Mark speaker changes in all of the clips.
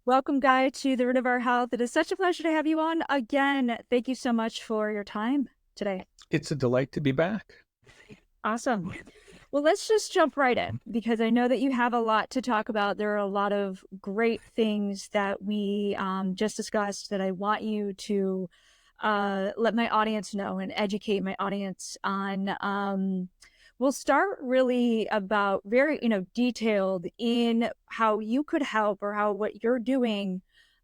Speaker 1: Welcome, Guy, to the Root of Our Health. It is such a pleasure to have you on again. Thank you so much for your time today.
Speaker 2: It's a delight to be back.
Speaker 1: Awesome. Well, let's just jump right in because I know that you have a lot to talk about. There are a lot of great things that we just discussed that I want you to let my audience know and educate my audience on. We'll start really about very, detailed in how you could help or how what you're doing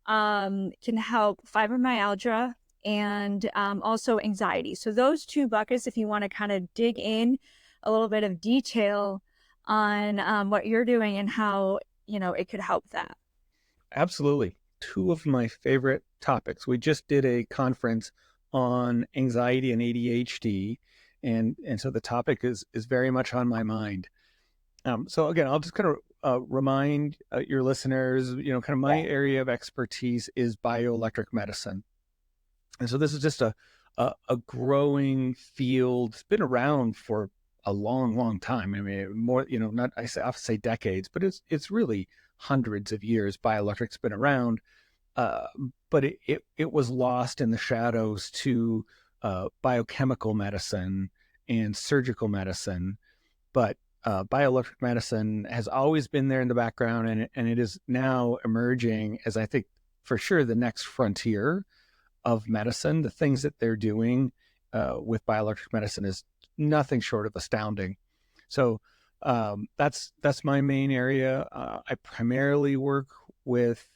Speaker 1: can help fibromyalgia and also anxiety. So those two buckets, if you want to kind of dig in a little bit of detail on what you're doing and how, it could help that.
Speaker 2: Absolutely. Two of my favorite topics. We just did a conference on anxiety and ADHD. And so the topic is very much on my mind. So again, I'll just kind of remind your listeners, kind of my area of expertise is bioelectric medicine. And so this is just a growing field. It's been around for a long, long time. I mean, more, not, I have to say decades, but it's really hundreds of years. Bioelectric's been around, but it was lost in the shadows to biochemical medicine and surgical medicine. But bioelectric medicine has always been there in the background, and it is now emerging as, I think, for sure, the next frontier of medicine. The things that they're doing with bioelectric medicine is nothing short of astounding. So that's my main area. I primarily work with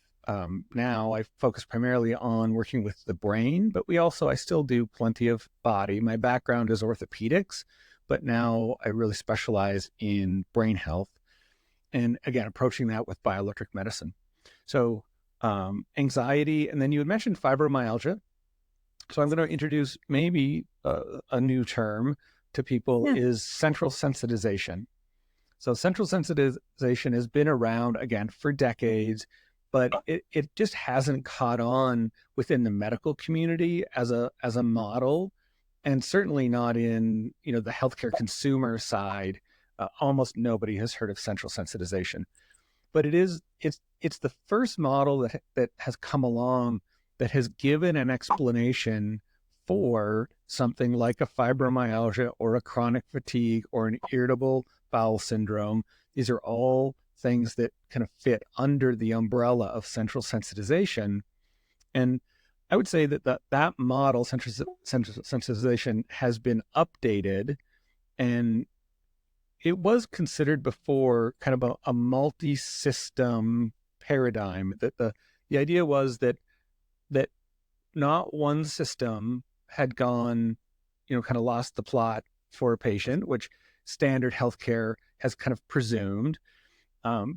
Speaker 2: now I focus primarily on working with the brain, but I still do plenty of body. My background is orthopedics, but now I really specialize in brain health. And again, approaching that with bioelectric medicine. So anxiety, and then you had mentioned fibromyalgia. So I'm going to introduce maybe a new term to people is central sensitization. So central sensitization has been around, again, for decades, but it just hasn't caught on within the medical community as a model, and certainly not in the healthcare consumer side. Almost nobody has heard of central sensitization, but it's the first model that has come along that has given an explanation for something like a fibromyalgia or a chronic fatigue or an irritable bowel syndrome. These are all things that kind of fit under the umbrella of central sensitization. And I would say that that model, central sensitization, has been updated, and it was considered before kind of a multi-system paradigm. That the idea was that not one system had gone, kind of lost the plot for a patient, which standard healthcare has kind of presumed,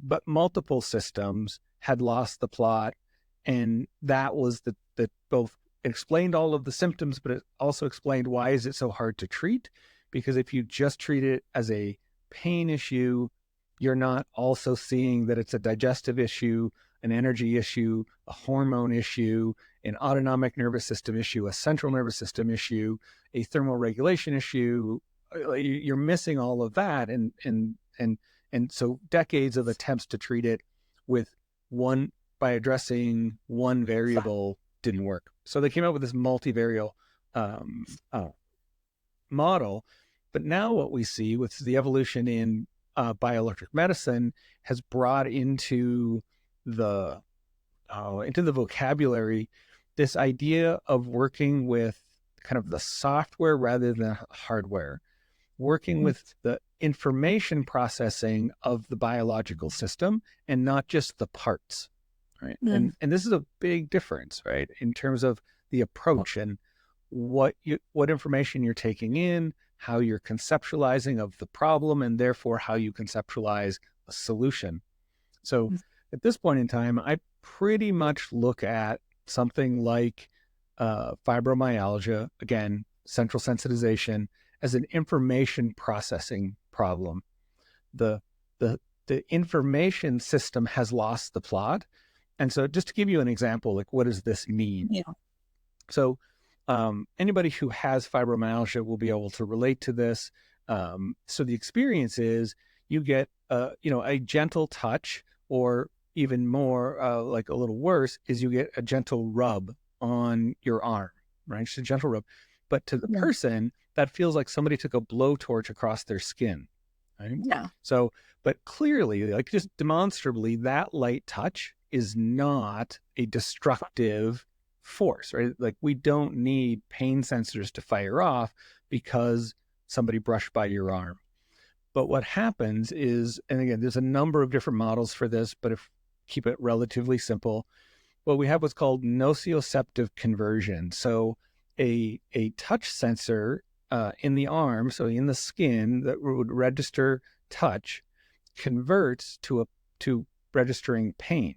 Speaker 2: but multiple systems had lost the plot, and that was that both explained all of the symptoms, but it also explained why is it so hard to treat, because if you just treat it as a pain issue, you're not also seeing that it's a digestive issue, an energy issue, a hormone issue, an autonomic nervous system issue, a central nervous system issue, a thermal regulation issue. You're missing all of that, and so decades of attempts to treat it by addressing one variable didn't work. So they came up with this multivariate model. But now what we see with the evolution in bioelectric medicine has brought into the vocabulary this idea of working with kind of the software rather than hardware, working with the information processing of the biological system and not just the parts, right? And this is a big difference, right, in terms of the approach and what information you're taking in, how you're conceptualizing of the problem, and therefore how you conceptualize a solution. So at this point in time, I pretty much look at something like fibromyalgia, again, central sensitization, as an information processing problem. The information system has lost the plot. And so just to give you an example, like, what does this mean? Yeah. So anybody who has fibromyalgia will be able to relate to this. So the experience is you get, a gentle touch, or, even more like a little worse is you get a gentle rub on your arm, right? Just a gentle rub. But to the
Speaker 1: Yeah.
Speaker 2: person, that feels like somebody took a blowtorch across their skin, right?
Speaker 1: Yeah.
Speaker 2: So, but clearly, like just demonstrably, that light touch is not a destructive force, right? Like we don't need pain sensors to fire off because somebody brushed by your arm. But what happens is, and again, there's a number of different models for this, but if keep it relatively simple, well, we have what's called nociceptive conversion. So a touch sensor in the arm, so in the skin that would register touch, converts to registering pain.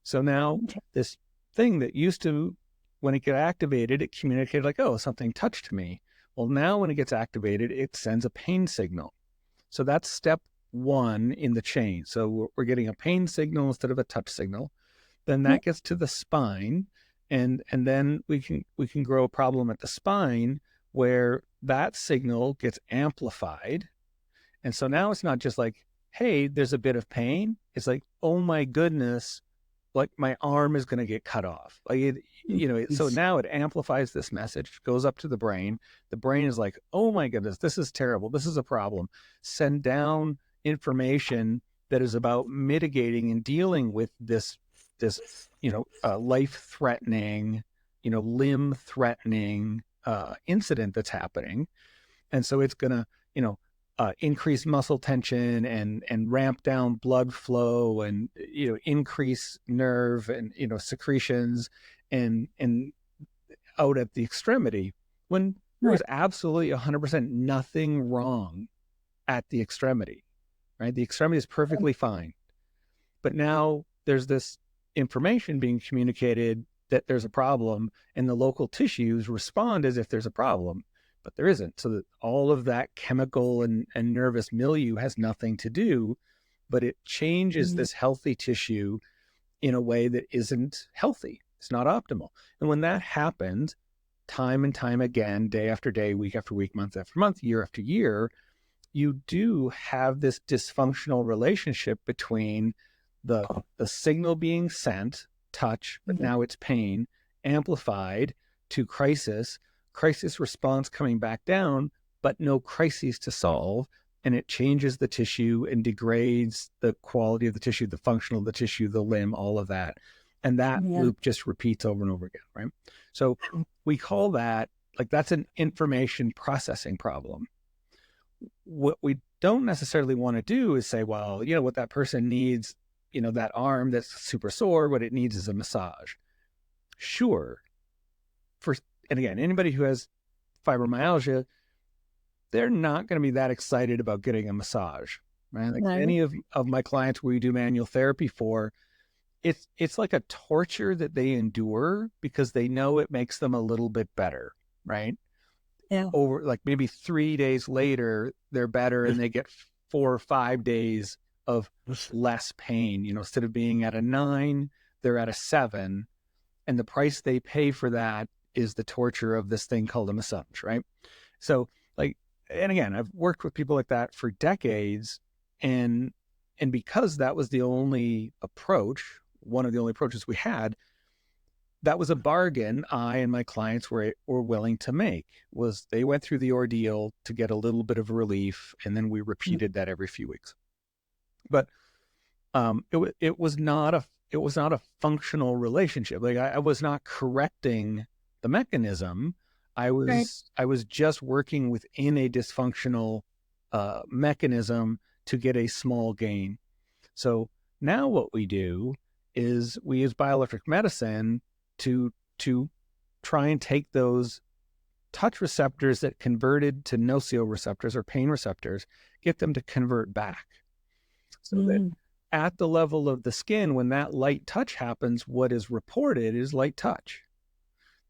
Speaker 2: So now this thing that used to, when it got activated, it communicated like, oh, something touched me. Well, now when it gets activated, it sends a pain signal. So that's step one in the chain. So we're getting a pain signal instead of a touch signal. Then that gets to the spine, and then we can grow a problem at the spine where that signal gets amplified. And so now it's not just like, hey, there's a bit of pain. It's like, oh my goodness, like my arm is going to get cut off. Like so now it amplifies this message, goes up to the brain. The brain is like, oh my goodness, this is terrible. This is a problem. Send down information that is about mitigating and dealing with this life-threatening, limb-threatening incident that's happening. And so it's going to, increase muscle tension and ramp down blood flow and, increase nerve and, secretions and out at the extremity when there was absolutely 100% nothing wrong at the extremity, right? The extremity is perfectly fine. But now there's this information being communicated that there's a problem, and the local tissues respond as if there's a problem, but there isn't. So that all of that chemical and nervous milieu has nothing to do, but it changes this healthy tissue in a way that isn't healthy. It's not optimal. And when that happens, time and time again, day after day, week after week, month after month, year after year, you do have this dysfunctional relationship between the signal being sent, touch, but now it's pain, amplified to crisis response coming back down, but no crises to solve. And it changes the tissue and degrades the quality of the tissue, the function of the tissue, the limb, all of that. And that loop just repeats over and over again, right? So we call that, like, that's an information processing problem. What we don't necessarily want to do is say, well, what that person needs, that arm that's super sore, what it needs is a massage. Sure. And again, anybody who has fibromyalgia, they're not going to be that excited about getting a massage, right? Like any of my clients we do manual therapy for, it's like a torture that they endure because they know it makes them a little bit better, right?
Speaker 1: Yeah.
Speaker 2: Over like maybe 3 days later, they're better and they get 4 or 5 days of less pain. Instead of being at a 9, they're at a 7. And the price they pay for that is the torture of this thing called a massage, right? So and again, I've worked with people like that for decades. And because that was the only approach, one of the only approaches we had, that was a bargain I and my clients were willing to make. Was they went through the ordeal to get a little bit of relief, and then we repeated that every few weeks. But it was not a functional relationship. Like I was not correcting the mechanism. I was just working within a dysfunctional mechanism to get a small gain. So now what we do is we use bioelectric medicine to try and take those touch receptors that converted to nocioreceptors or pain receptors, get them to convert back. So that at the level of the skin, when that light touch happens, what is reported is light touch.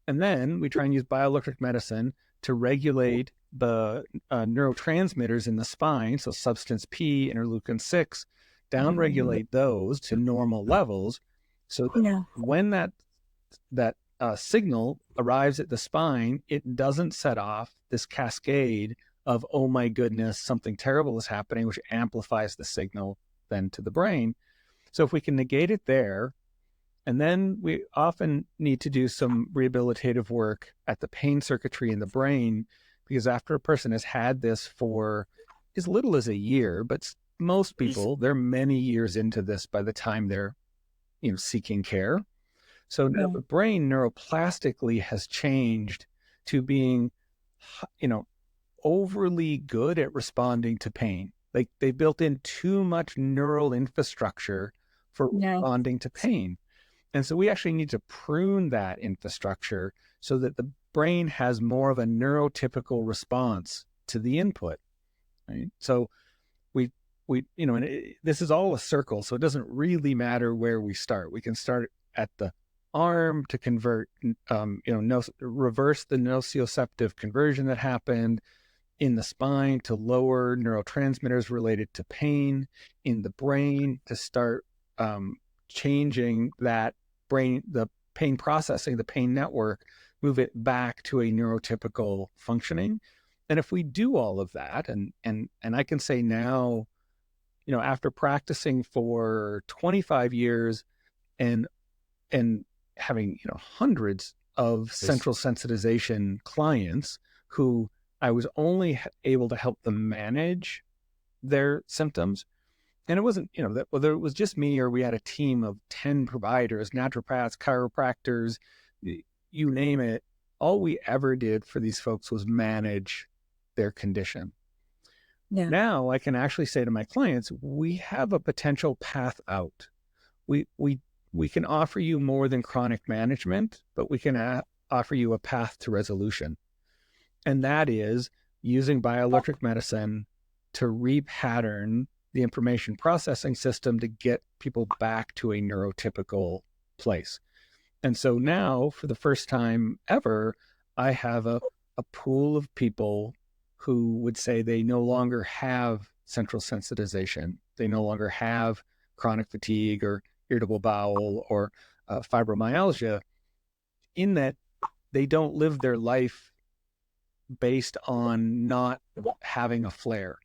Speaker 2: And then we try and use bioelectric medicine to regulate the neurotransmitters in the spine, so substance P, interleukin 6, downregulate those to normal levels, so that when that signal arrives at the spine, it doesn't set off this cascade of, oh my goodness, something terrible is happening, which amplifies the signal then to the brain. So if we can negate it there, and then we often need to do some rehabilitative work at the pain circuitry in the brain, because after a person has had this for as little as a year, but most people, they're many years into this by the time they're, seeking care. So now the brain neuroplastically has changed to being, overly good at responding to pain. Like they built in too much neural infrastructure for responding to pain. And so we actually need to prune that infrastructure so that the brain has more of a neurotypical response to the input. Right? So this is all a circle, so it doesn't really matter where we start. We can start at the arm to convert, reverse the nociceptive conversion that happened in the spine to lower neurotransmitters related to pain, in the brain to start changing that brain, the pain processing, the pain network, move it back to a neurotypical functioning. And if we do all of that, and I can say now, after practicing for 25 years and having, hundreds of central sensitization clients who I was only able to help them manage their symptoms. And it wasn't, that whether it was just me or we had a team of 10 providers, naturopaths, chiropractors, you name it. All we ever did for these folks was manage their condition. Yeah. Now I can actually say to my clients, we have a potential path out. We can offer you more than chronic management, but we can offer you a path to resolution. And that is using bioelectric medicine to repattern the information processing system to get people back to a neurotypical place. And so now, for the first time ever, I have a pool of people who would say they no longer have central sensitization. They no longer have chronic fatigue or irritable bowel or fibromyalgia, in that they don't live their life based on not having a flare.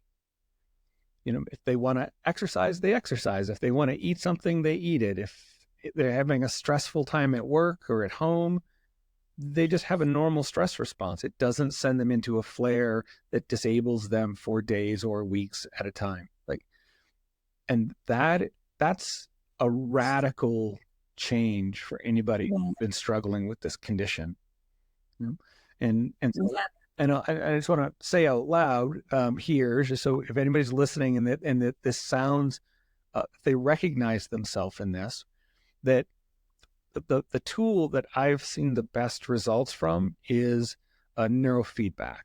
Speaker 2: If they want to exercise, they exercise. If they want to eat something, they eat it. If they're having a stressful time at work or at home, they just have a normal stress response. It doesn't send them into a flare that disables them for days or weeks at a time. And that's a radical change for anybody who's been struggling with this condition. And I just want to say out loud here, just so if anybody's listening and that this sounds, if they recognize themselves in this, that the tool that I've seen the best results from is neurofeedback,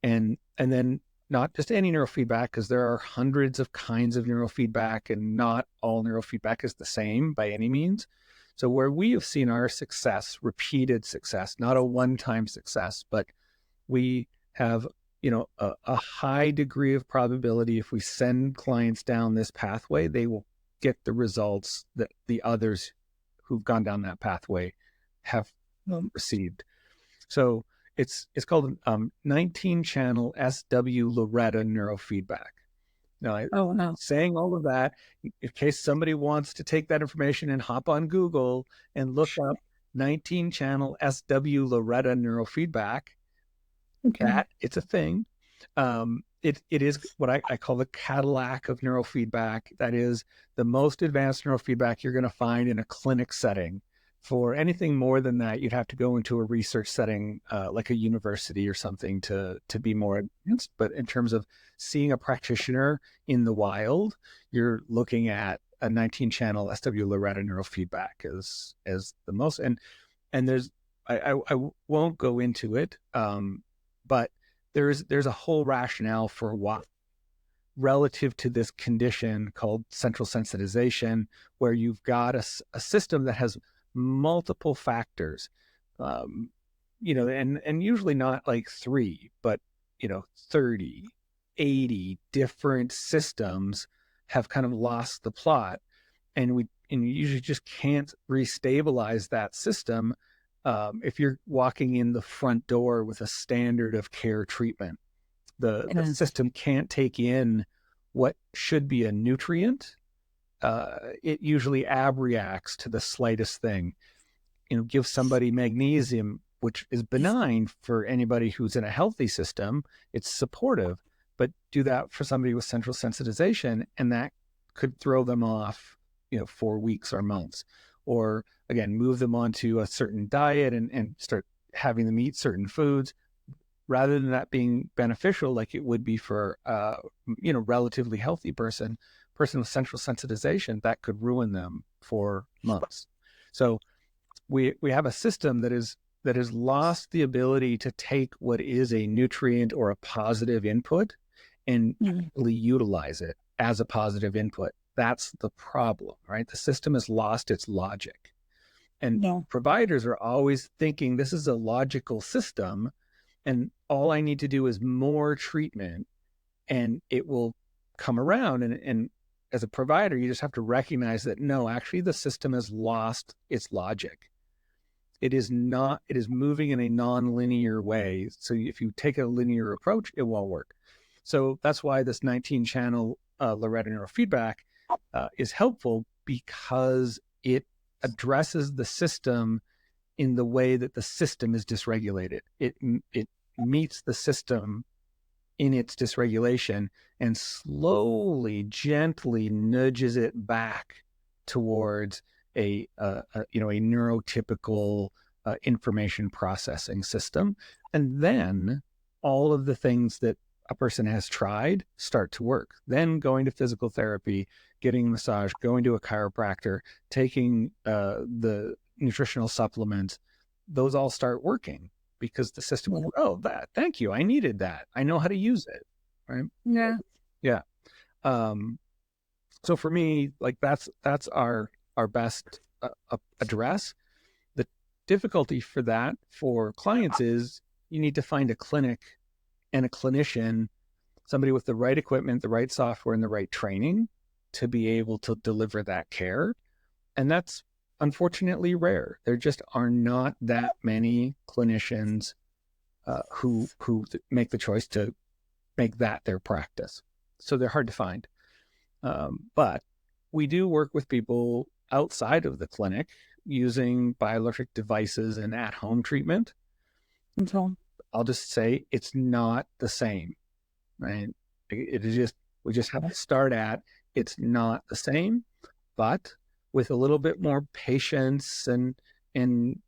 Speaker 2: and then not just any neurofeedback, because there are hundreds of kinds of neurofeedback, and not all neurofeedback is the same by any means. So where we have seen our success, repeated success, not a one-time success, but we have, a high degree of probability if we send clients down this pathway, they will get the results that the others who've gone down that pathway have received. So it's called 19-channel SW Loretta neurofeedback. Now, saying all of that, in case somebody wants to take that information and hop on Google and look up 19-channel SW Loretta neurofeedback, that it's a thing. It is what I call the Cadillac of neurofeedback. That is the most advanced neurofeedback you're going to find in a clinic setting. For anything more than that, you'd have to go into a research setting, like a university or something, to be more advanced. But in terms of seeing a practitioner in the wild, you're looking at a 19-channel SW Loretta neurofeedback as the most. And there's I won't go into it, but there's a whole rationale for what relative to this condition called central sensitization, where you've got a system that has multiple factors, and usually not like 3, but 30, 80 different systems have kind of lost the plot, and you usually just can't restabilize that system if you're walking in the front door with a standard of care treatment. The system can't take in what should be a nutrient it usually abreacts to the slightest thing. Give somebody magnesium, which is benign for anybody who's in a healthy system. It's supportive, but do that for somebody with central sensitization, and that could throw them off, 4 weeks or months. Or again, move them onto a certain diet and start having them eat certain foods, rather than that being beneficial like it would be for relatively healthy person with central sensitization. That could ruin them for months. So we have a system that has lost the ability to take what is a nutrient or a positive input and really utilize it as a positive input. That's the problem, right? The system has lost its logic. And providers are always thinking this is a logical system, and all I need to do is more treatment and it will come around. And as a provider, you just have to recognize that no, actually the system has lost its logic. It is moving in a non-linear way. So if you take a linear approach, it won't work. So that's why this 19-channel Loretta neurofeedback is helpful, because it addresses the system in the way that the system is dysregulated. It meets the system in its dysregulation and slowly, gently nudges it back towards a neurotypical information processing system. And then all of the things that a person has tried start to work. Then going to physical therapy, getting a massage, going to a chiropractor, taking the nutritional supplements, those all start working because the system will, thank you, I needed that. I know how to use it, right?
Speaker 1: Yeah.
Speaker 2: Yeah. So for me, like that's our best address. The difficulty for that for clients is you need to find a clinic and a clinician, somebody with the right equipment, the right software, and the right training to be able to deliver that care. And that's unfortunately rare. There just are not that many clinicians who make the choice to make that their practice. So they're hard to find. But we do work with people outside of the clinic using bioelectric devices and at-home treatment.
Speaker 1: And so
Speaker 2: I'll just say it's not the same, right? It is just, we just have to start at, it's not the same, but with a little bit more patience and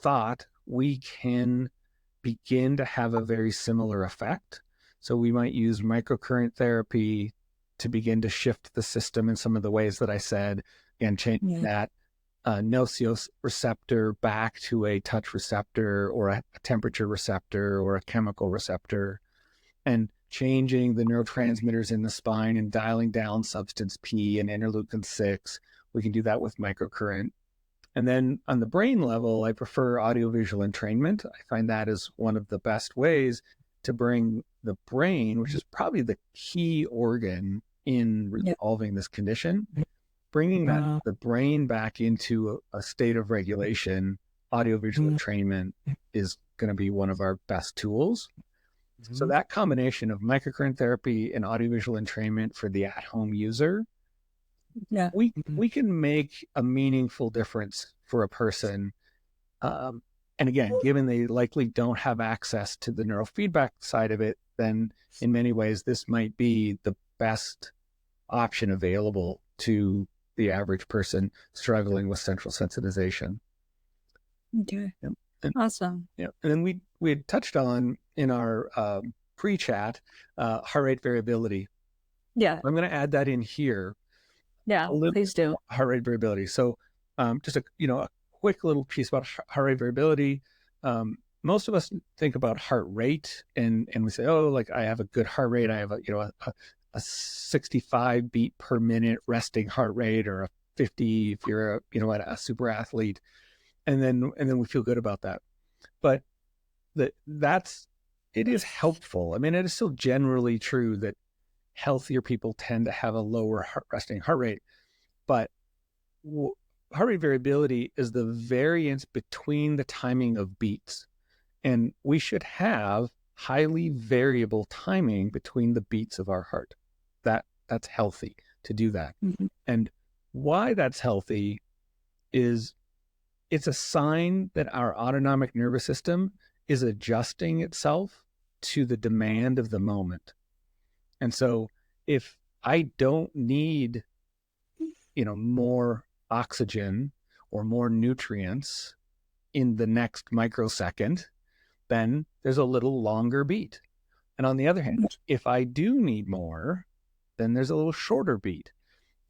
Speaker 2: thought, we can begin to have a very similar effect. So we might use microcurrent therapy to begin to shift the system in some of the ways that I said, and change that nociceptor back to a touch receptor or a temperature receptor or a chemical receptor, and changing the neurotransmitters in the spine and dialing down substance P and interleukin 6. We can do that with microcurrent. And then on the brain level, I prefer audiovisual entrainment. I find that is one of the best ways to bring the brain, which is probably the key organ in resolving this condition, bringing the brain back into a state of regulation. Audiovisual entrainment is going to be one of our best tools. So that combination of microcurrent therapy and audiovisual entrainment for the at-home user, we can make a meaningful difference for a person. And again, given they likely don't have access to the neurofeedback side of it, then in many ways, this might be the best option available to the average person struggling with central sensitization.
Speaker 1: Okay. Awesome.
Speaker 2: Yeah. And then we had touched on in our pre-chat, heart rate variability.
Speaker 1: Yeah.
Speaker 2: I'm going to add that in here.
Speaker 1: Yeah, please do.
Speaker 2: Heart rate variability. So just a quick little piece about heart rate variability. Most of us think about heart rate and we say, oh, like I have a good heart rate. I have a 65 beat per minute resting heart rate, or a 50 if you're a super athlete. And then we feel good about that. But it is helpful. I mean, it is still generally true that healthier people tend to have a lower resting heart rate, but heart rate variability is the variance between the timing of beats. And we should have highly variable timing between the beats of our heart. That's healthy to do that.
Speaker 1: Mm-hmm.
Speaker 2: And why that's healthy is it's a sign that our autonomic nervous system is adjusting itself to the demand of the moment. And so if I don't need, more oxygen or more nutrients in the next microsecond, then there's a little longer beat. And on the other hand, if I do need more, then there's a little shorter beat.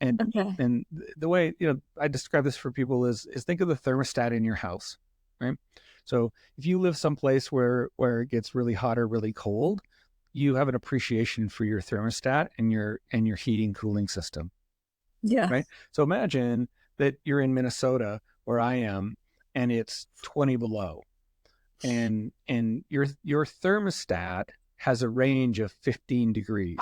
Speaker 2: And
Speaker 1: Okay.
Speaker 2: and the way I describe this for people is think of the thermostat in your house, right? So if you live someplace where it gets really hot or really cold, you have an appreciation for your thermostat and your heating cooling system,
Speaker 1: Yeah.
Speaker 2: right? So imagine that you're in Minnesota where I am, and it's 20 below, and your thermostat has a range of 15 degrees.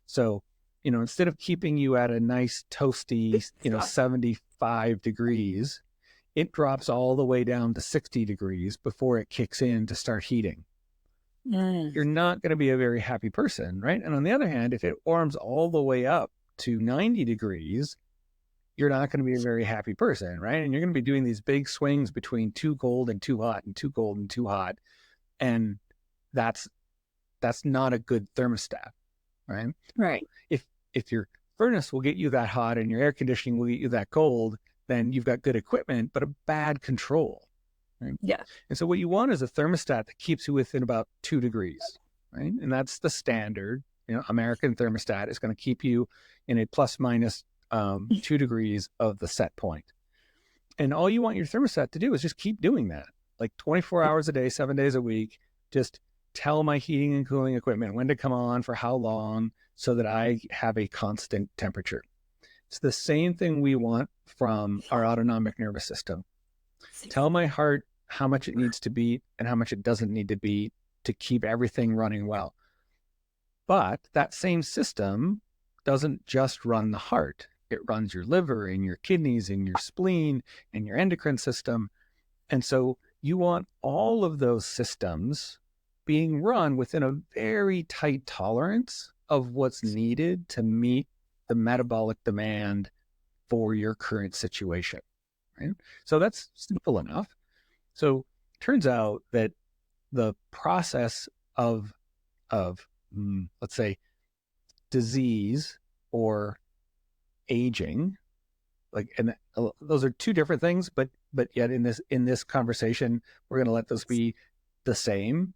Speaker 2: So, instead of keeping you at a nice toasty, 75 degrees, it drops all the way down to 60 degrees before it kicks in to start heating. You're not going to be a very happy person, right? And on the other hand, if it warms all the way up to 90 degrees, you're not going to be a very happy person, right? And you're going to be doing these big swings between too cold and too hot and too cold and too hot. And that's not a good thermostat, right?
Speaker 1: Right.
Speaker 2: If your furnace will get you that hot and your air conditioning will get you that cold, then you've got good equipment, but a bad control, right?
Speaker 1: Yeah.
Speaker 2: And so what you want is a thermostat that keeps you within about 2 degrees, right? And that's the standard. American thermostat is going to keep you in a plus minus 2 degrees of the set point. And all you want your thermostat to do is just keep doing that, like 24 hours a day, 7 days a week. Just tell my heating and cooling equipment when to come on for how long, so that I have a constant temperature. It's the same thing we want from our autonomic nervous system. Tell my heart how much it needs to beat and how much it doesn't need to beat to keep everything running well. But that same system doesn't just run the heart. It runs your liver and your kidneys and your spleen and your endocrine system. And so you want all of those systems being run within a very tight tolerance of what's needed to meet the metabolic demand for your current situation, right? So that's simple enough. So turns out that the process of let's say disease or aging, and those are two different things, but yet in this conversation, we're going to let those be the same,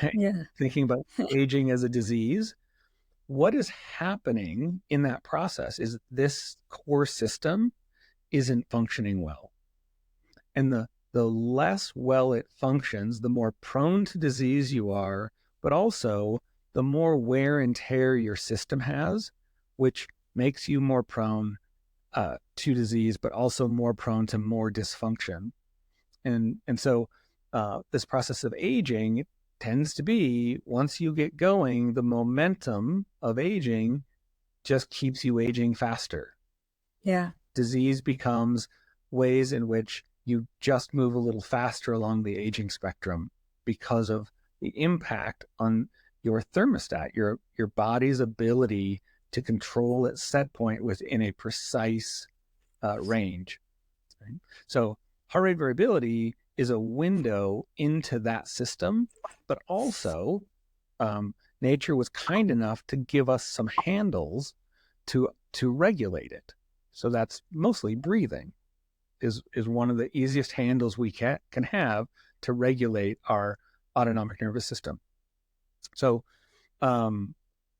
Speaker 2: right?
Speaker 1: Yeah.
Speaker 2: Thinking about aging as a disease, what is happening in that process is this core system isn't functioning well. And the less well it functions, the more prone to disease you are, but also the more wear and tear your system has, which makes you more prone to disease, but also more prone to more dysfunction. And so this process of aging tends to be, once you get going, the momentum of aging just keeps you aging faster.
Speaker 1: Yeah.
Speaker 2: Disease becomes ways in which you just move a little faster along the aging spectrum because of the impact on your thermostat, your body's ability to control its set point within a precise range. Right? So heart rate variability is a window into that system, but also nature was kind enough to give us some handles to regulate it. So that's mostly breathing is one of the easiest handles we can have to regulate our autonomic nervous system. So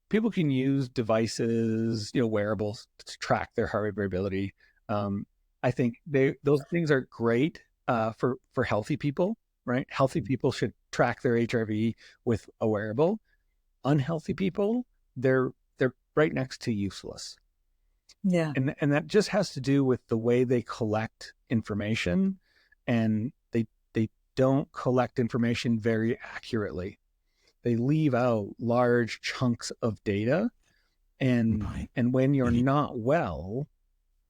Speaker 2: people can use devices, wearables to track their heart rate variability. I think those things are great for healthy people, right? Healthy people should track their HRV with a wearable. Unhealthy people, they're right next to useless.
Speaker 1: Yeah.
Speaker 2: And that just has to do with the way they collect information, and they don't collect information very accurately. They leave out large chunks of data, and when you're not well,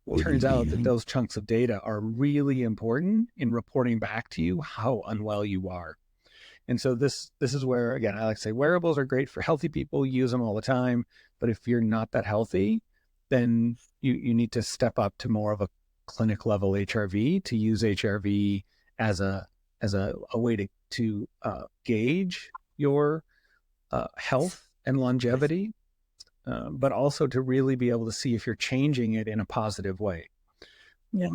Speaker 2: it turns out that those chunks of data are really important in reporting back to you how unwell you are. And so this is where, again, I like to say wearables are great for healthy people, use them all the time. But if you're not that healthy, then you need to step up to more of a clinic level HRV, to use HRV as a way to gauge your health and longevity, but also to really be able to see if you're changing it in a positive way.
Speaker 1: Yeah.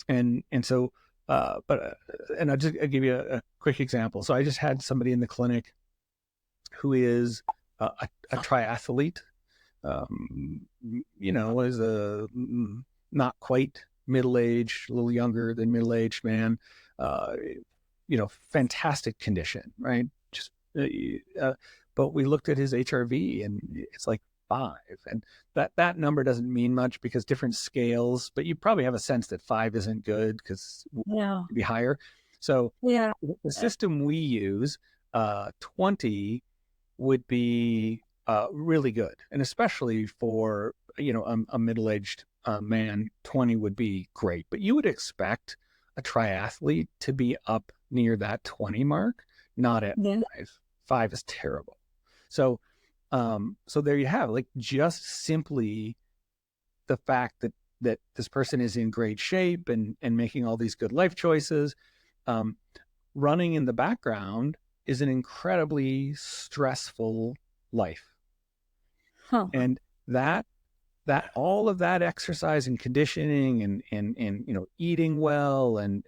Speaker 2: And so, I'll give you a quick example. So I just had somebody in the clinic who is a triathlete, was a not quite middle-aged, a little younger than middle-aged man, fantastic condition, right? Just, but we looked at his HRV and it's like 5, and that number doesn't mean much because different scales, but you probably have a sense that 5 isn't good because it'd be higher. So
Speaker 1: Yeah.
Speaker 2: the system we use, 20 would be really good, and especially for a middle-aged man, 20 would be great. But you would expect a triathlete to be up near that 20 mark, not at 5. 5 is terrible. So there you have, like, just simply the fact that this person is in great shape and making all these good life choices. Running in the background is an incredibly stressful life. And that all of that exercise and conditioning and eating well and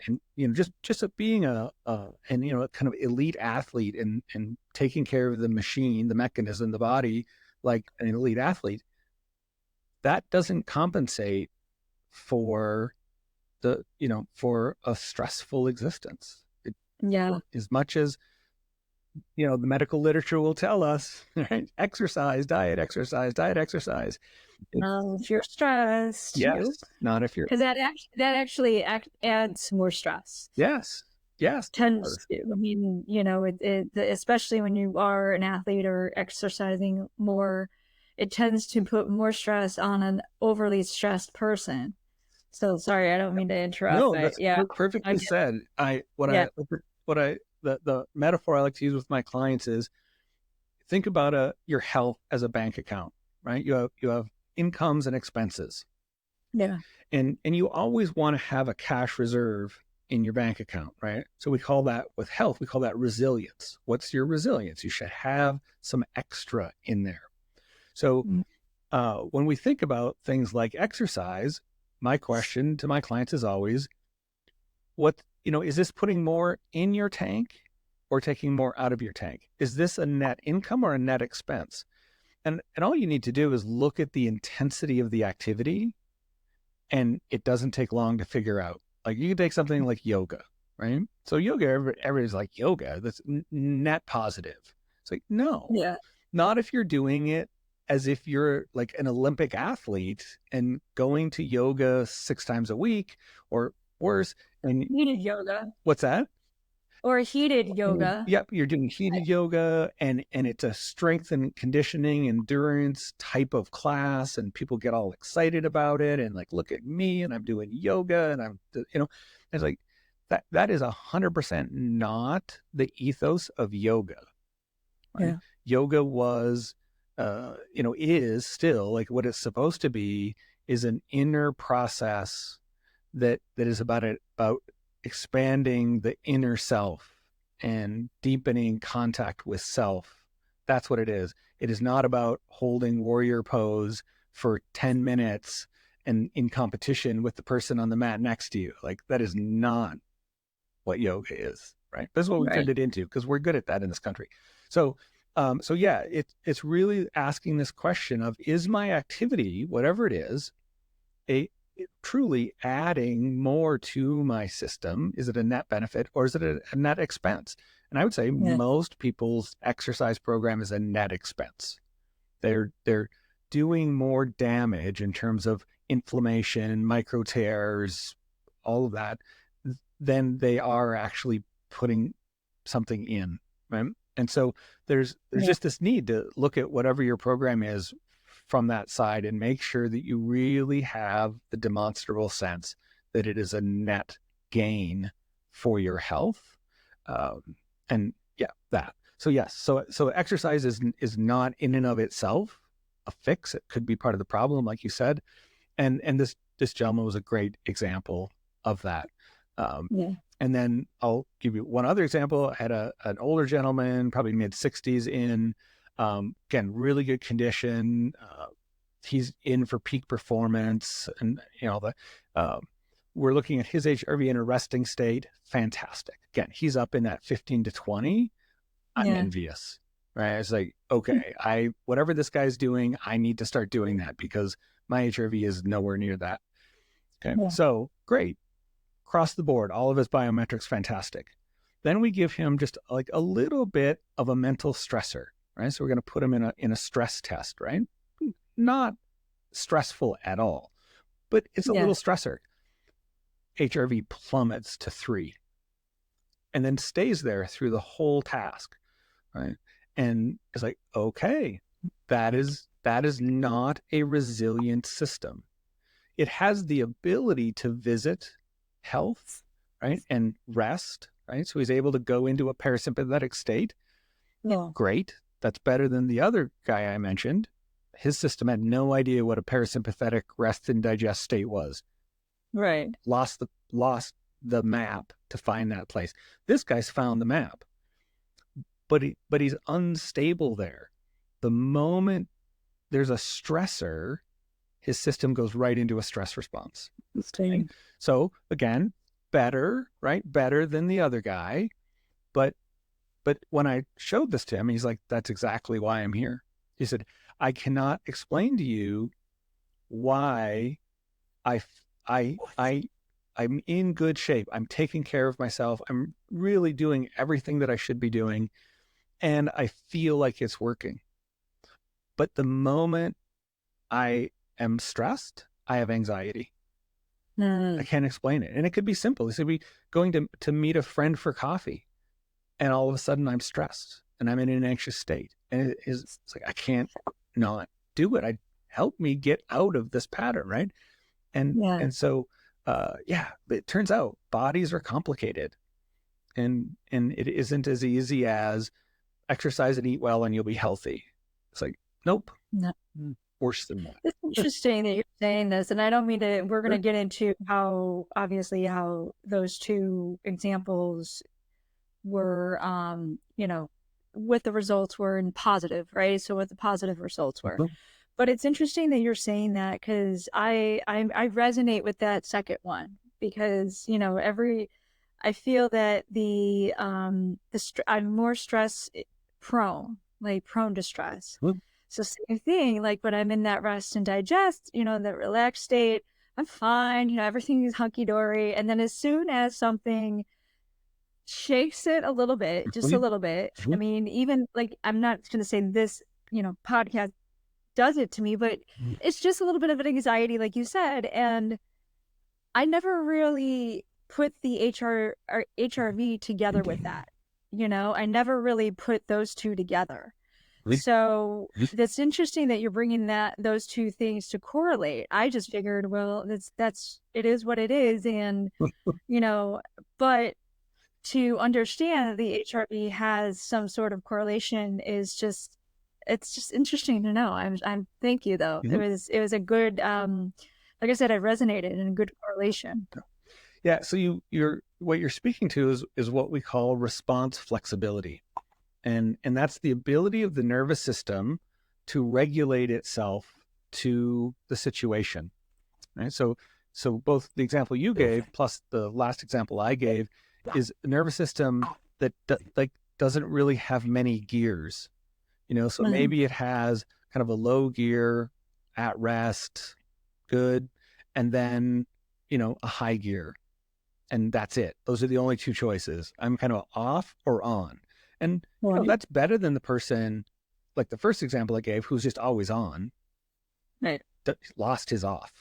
Speaker 2: just being a kind of elite athlete and taking care of the machine, the mechanism, the body, like an elite athlete, that doesn't compensate for for a stressful existence. As much as the medical literature will tell us, right? Exercise, diet, exercise, diet, exercise.
Speaker 1: If you're stressed,
Speaker 2: yes, not if you're,
Speaker 1: because that actually adds more stress.
Speaker 2: Yes,
Speaker 1: tends to. I mean, especially when you are an athlete or exercising more, it tends to put more stress on an overly stressed person. So sorry, I don't mean to interrupt.
Speaker 2: No,
Speaker 1: but
Speaker 2: that's perfectly said. The metaphor I like to use with my clients is, think about your health as a bank account, right? You have incomes and expenses.
Speaker 1: Yeah.
Speaker 2: And you always want to have a cash reserve in your bank account, right? So we call that, with health, we call that resilience. What's your resilience? You should have some extra in there. So when we think about things like exercise, my question to my clients is always, is this putting more in your tank or taking more out of your tank? Is this a net income or a net expense? And all you need to do is look at the intensity of the activity, and it doesn't take long to figure out. Like, you can take something like yoga, right? So yoga, everybody's like, yoga, that's net positive. It's like, no, not if you're doing it as if you're like an Olympic athlete and going to yoga 6 times a week or worse. And
Speaker 1: heated yoga.
Speaker 2: What's that?
Speaker 1: Or heated yoga.
Speaker 2: Yep, you're doing heated yoga, and it's a strength and conditioning endurance type of class, and people get all excited about it and like, look at me, and I'm doing yoga, and I'm it's like that is 100% not the ethos of yoga. Right? Yeah. Yoga was is still, like, what it's supposed to be is an inner process that is about expanding the inner self and deepening contact with self. That's what it is. It is not about holding warrior pose for 10 minutes and in competition with the person on the mat next to you. Like, that is not what yoga is, right? That's what we turned it into, because we're good at that in this country. So yeah, it's really asking this question of, is my activity, whatever it is, truly adding more to my system? Is it a net benefit, or is it a net expense? And I would say most people's exercise program is a net expense. They're doing more damage in terms of inflammation, micro tears, all of that, than they are actually putting something in, right? And so there's just this need to look at whatever your program is from that side and make sure that you really have the demonstrable sense that it is a net gain for your health. And yeah, that. So yes, so exercise is not in and of itself a fix. It could be part of the problem, like you said. And this gentleman was a great example of that.
Speaker 1: Yeah.
Speaker 2: And then I'll give you one other example. I had an older gentleman, probably mid-60s, in, again, really good condition. He's in for peak performance, and we're looking at his HRV in a resting state. Fantastic. Again, he's up in that 15 to 20. I'm envious, right? It's like, okay, whatever this guy's doing, I need to start doing that because my HRV is nowhere near that. Okay, so great. Across the board, all of his biometrics, fantastic. Then we give him just like a little bit of a mental stressor, right? So we're going to put him in a stress test, right? Not stressful at all, but it's a little stressor. HRV plummets to 3 and then stays there through the whole task, right? And it's like, okay, that is not a resilient system. It has the ability to visit health, right? And rest, right? So he's able to go into a parasympathetic state.
Speaker 1: Yeah.
Speaker 2: Great. That's better than the other guy I mentioned. His system had no idea what a parasympathetic rest and digest state was.
Speaker 1: Right.
Speaker 2: Lost the map to find that place. This guy's found the map, but he's unstable there. The moment there's a stressor, his system goes right into a stress response. Okay? So again, better, right? Better than the other guy. But when I showed this to him, he's like, that's exactly why I'm here. He said, I cannot explain to you why I'm in good shape. I'm taking care of myself. I'm really doing everything that I should be doing. And I feel like it's working. But the moment I am stressed, I have anxiety. I can't explain it. And it could be simple. It could be going to meet a friend for coffee. And all of a sudden I'm stressed and I'm in an anxious state. And it's like, I can't not do it. Help me get out of this pattern, right? And so, it turns out bodies are complicated, and it isn't as easy as exercise and eat well and you'll be healthy. It's like, nope.
Speaker 1: No.
Speaker 2: Worse than that.
Speaker 1: It's interesting that you're saying this, and I don't mean to, we're going to get into how those two examples were, what the results were in positive, right? So what the positive results were. But it's interesting that you're saying that, because I resonate with that second one, because I feel that I'm more stress prone, like prone to stress. So same thing, like when I'm in that rest and digest, that relaxed state, I'm fine, everything is hunky dory. And then as soon as something shakes it a little bit, just a little bit, I mean, even like, I'm not going to say this, podcast does it to me, but it's just a little bit of an anxiety, like you said. And I never really put the HRV together with that. I never really put those two together. So that's interesting that you're bringing those two things to correlate. I just figured, well, it is what it is. And, but to understand that the HRV has some sort of correlation it's just interesting to know. I'm thank you though. It was a good, like I said, I resonated in a good correlation.
Speaker 2: Yeah. So what you're speaking to is what we call response flexibility. And that's the ability of the nervous system to regulate itself to the situation, right? So both the example you gave plus the last example I gave is a nervous system that doesn't really have many gears, so maybe it has kind of a low gear at rest, good, and then, a high gear, and that's it. Those are the only two choices. I'm kind of off or on. And that's better than the person, like the first example I gave, who's just always on,
Speaker 1: right?
Speaker 2: Lost his off,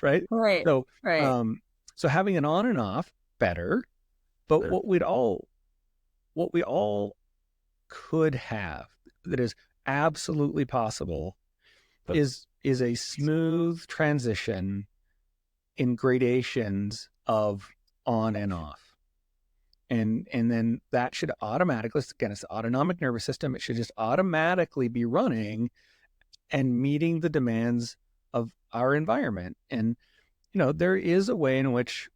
Speaker 2: right? Right.
Speaker 1: So,
Speaker 2: so having an on and off, better. But what we all could have that is absolutely possible is a smooth transition in gradations of on and off. And then that should automatically, again, it's the autonomic nervous system. It should just automatically be running and meeting the demands of our environment. And, there is a way in which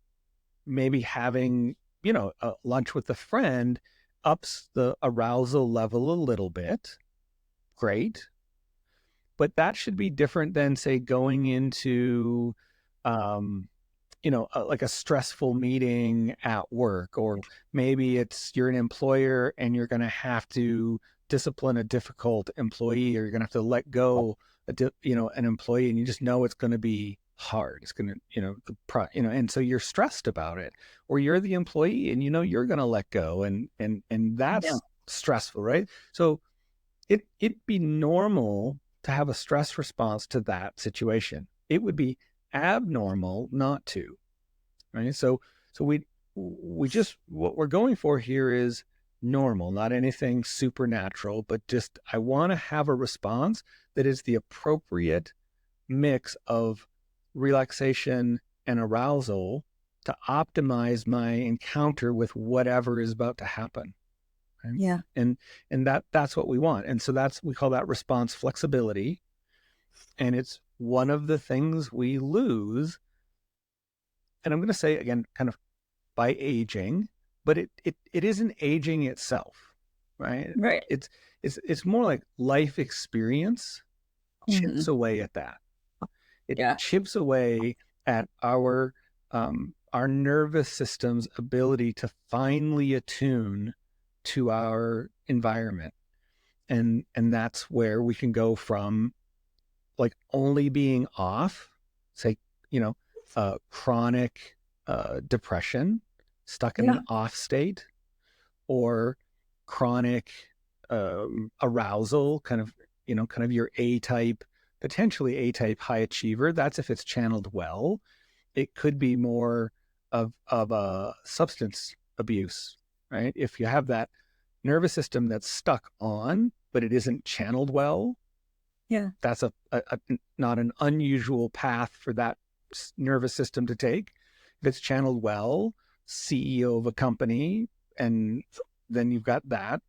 Speaker 2: maybe having, a lunch with a friend ups the arousal level a little bit. Great. But that should be different than, say, going into, like a stressful meeting at work, or maybe you're an employer and you're going to have to discipline a difficult employee, or you're going to have to let go, an employee, and you just know it's going to be hard. It's going to, and so you're stressed about it, or you're the employee and you're going to let go, and that's stressful, right? So it'd be normal to have a stress response to that situation. It would be abnormal not to, right? So we just, what we're going for here is normal, not anything supernatural, but just, I want to have a response that is the appropriate mix of relaxation and arousal to optimize my encounter with whatever is about to happen. Right?
Speaker 1: Yeah.
Speaker 2: And that's what we want. And so we call that response flexibility. And it's one of the things we lose. And I'm going to say again, kind of by aging, but it isn't aging itself, right?
Speaker 1: Right.
Speaker 2: It's more like life experience chips away at that. It chips away at our nervous system's ability to finely attune to our environment. And that's where we can go from like only being off, say, chronic depression, stuck in an off state, or chronic arousal, kind of your A-type, potentially A-type high achiever. That's if it's channeled well. It could be more of a substance abuse, right? If you have that nervous system that's stuck on, but it isn't channeled well, that's a not an unusual path for that nervous system to take. If it's channeled well, CEO of a company, and then you've got that.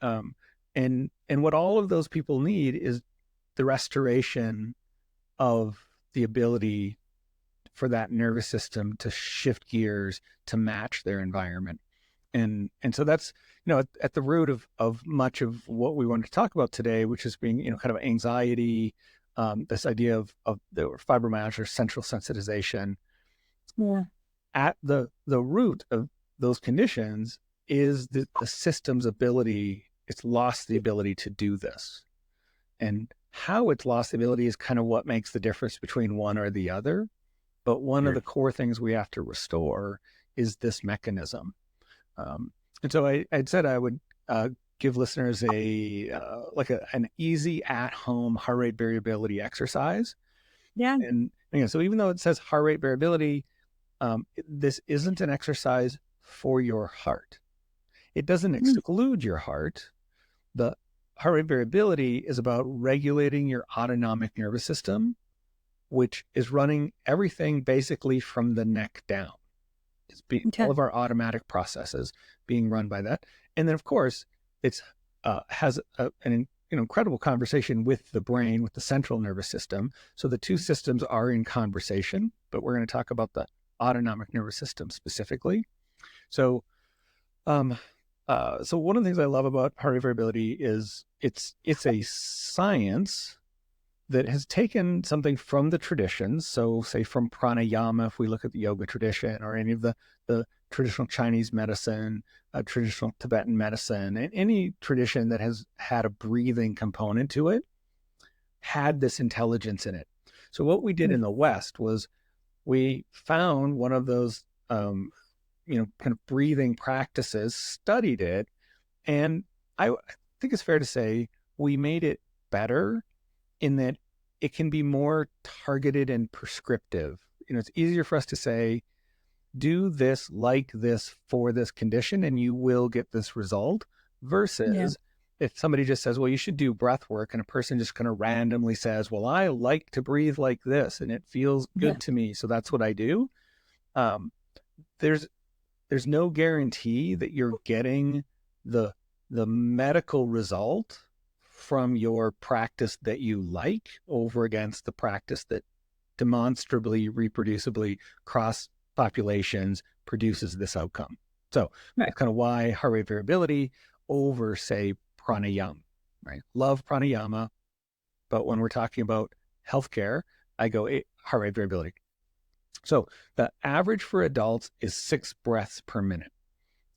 Speaker 2: And what all of those people need is the restoration of the ability for that nervous system to shift gears to match their environment. And so that's, at the root of much of what we want to talk about today, which is being, kind of anxiety, this idea of the fibromyalgia, central sensitization.
Speaker 1: Yeah.
Speaker 2: At the root of those conditions is the system's ability. It's lost the ability to do this. And how it's lost the ability is kind of what makes the difference between one or the other. But one of the core things we have to restore is this mechanism. And so I'd said I would give listeners an easy at-home heart rate variability exercise.
Speaker 1: Yeah.
Speaker 2: And so even though it says heart rate variability, this isn't an exercise for your heart. It doesn't exclude your heart. The heart rate variability is about regulating your autonomic nervous system, which is running everything basically from the neck down. It's all of our automatic processes being run by that. And then, of course, it's has an incredible conversation with the brain, with the central nervous system. So the two systems are in conversation, but we're going to talk about the autonomic nervous system specifically. So, so one of the things I love about heart rate variability is it's a science that has taken something from the traditions. So say from pranayama, if we look at the yoga tradition, or any of the traditional Chinese medicine, traditional Tibetan medicine, and any tradition that has had a breathing component to it, had this intelligence in it. So what we did in the West was we found one of those, kind of breathing practices, studied it, and I think it's fair to say we made it better in that it can be more targeted and prescriptive. It's easier for us to say, do this like this for this condition, and you will get this result, versus if somebody just says, well, you should do breath work, and a person just kind of randomly says, well, I like to breathe like this and it feels good to me, so that's what I do. There's no guarantee that you're getting the medical result from your practice that you like over against the practice that demonstrably, reproducibly cross populations produces this outcome. So that's kind of why heart rate variability over, say, pranayama, right? Love pranayama, but when we're talking about healthcare, I go heart rate variability. So the average for adults is 6 breaths per minute.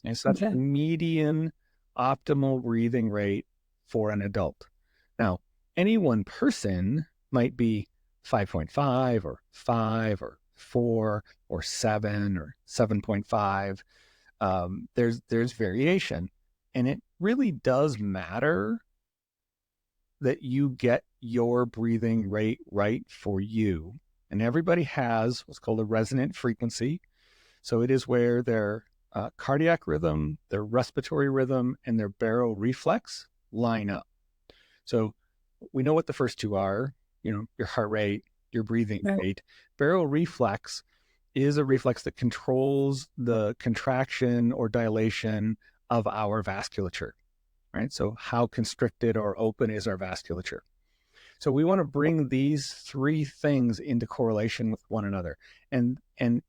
Speaker 2: And so that's the median optimal breathing rate for an adult. Now, any one person might be 5.5 or 5 or 4 or 7 or 7.5. There's variation. And it really does matter that you get your breathing rate right for you. And everybody has what's called a resonant frequency. So it is where their cardiac rhythm, their respiratory rhythm, and their baroreflex line up. So we know what the first two are, your heart rate, your breathing rate. Baroreflex is a reflex that controls the contraction or dilation of our vasculature, right? So how constricted or open is our vasculature? So we want to bring these three things into correlation with one another. And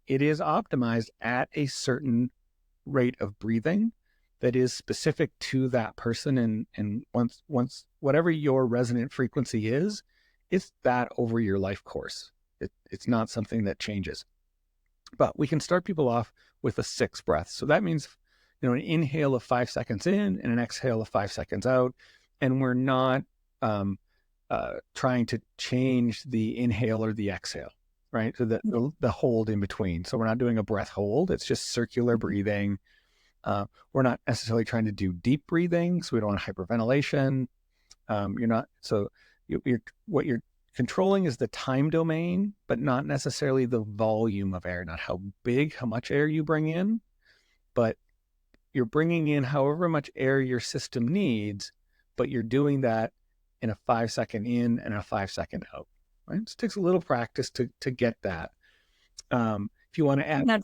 Speaker 2: it is optimized at a certain rate of breathing that is specific to that person. And once whatever your resonant frequency is, it's that over your life course. It's not something that changes. But we can start people off with a 6 breaths. So that means, an inhale of 5 seconds in and an exhale of 5 seconds out. And we're not trying to change the inhale or the exhale, right? So the hold in between. So we're not doing a breath hold. It's just circular breathing. We're not necessarily trying to do deep breathing, so we don't want hyperventilation. What you're controlling is the time domain, but not necessarily the volume of air, not how much air you bring in, but you're bringing in however much air your system needs, but you're doing that in a 5 second in and a 5 second out, right? So it takes a little practice to get that. If you want to add...
Speaker 1: Now,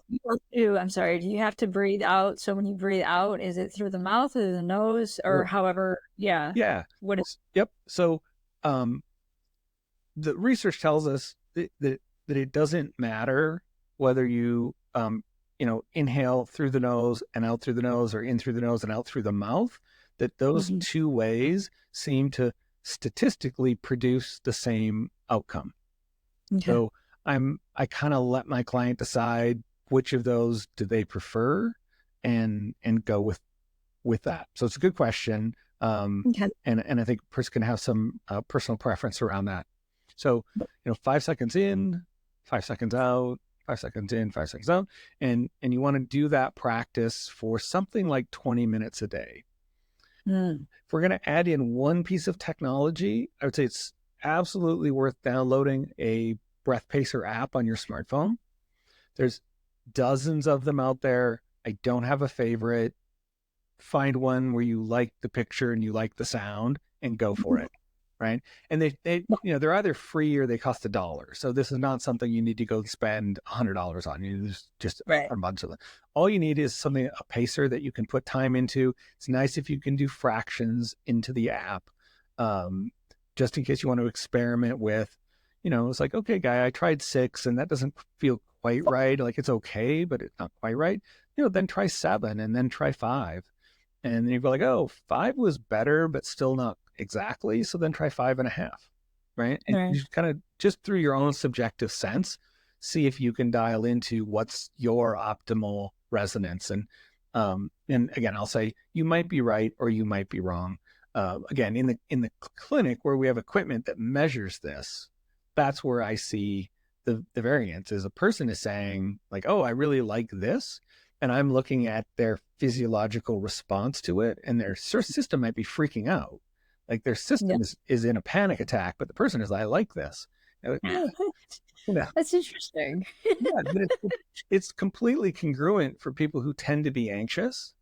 Speaker 1: I'm sorry, do you have to breathe out? So when you breathe out, is it through the mouth or the nose or however? Yeah.
Speaker 2: Yeah.
Speaker 1: What is...
Speaker 2: Yep. So the research tells us that it doesn't matter whether you, inhale through the nose and out through the nose, or in through the nose and out through the mouth, that those two ways seem to statistically produce the same outcome. Okay. So I kind of let my client decide which of those do they prefer and go with that. So it's a good question. And I think a person can have some personal preference around that. So, 5 seconds in, 5 seconds out, 5 seconds in, 5 seconds out. And you want to do that practice for something like 20 minutes a day. If we're going to add in one piece of technology, I would say it's absolutely worth downloading a breath pacer app on your smartphone. There's dozens of them out there. I don't have a favorite. Find one where you like the picture and you like the sound and go for it. Right. And they're either free or they cost $1. So this is not something you need to go spend $100 on. There's just a bunch of them. All you need is a pacer that you can put time into. It's nice if you can do fractions into the app, just in case you want to experiment with, it's like, okay, guy, I tried 6 and that doesn't feel quite right. Like it's okay, but it's not quite right. Then try 7 and then try 5. And then you go like, oh, 5 was better, but still not exactly. So then try 5.5, right? And you kind of just through your own subjective sense, see if you can dial into what's your optimal resonance. And again, I'll say you might be right or you might be wrong. Again, in the clinic where we have equipment that measures this, that's where I see the variance. Is a person is saying like, oh, I really like this. And I'm looking at their physiological response to it, and their system might be freaking out. Like their system is in a panic attack, but the person is, I like this. Like,
Speaker 1: That's interesting.
Speaker 2: But it's completely congruent for people who tend to be anxious.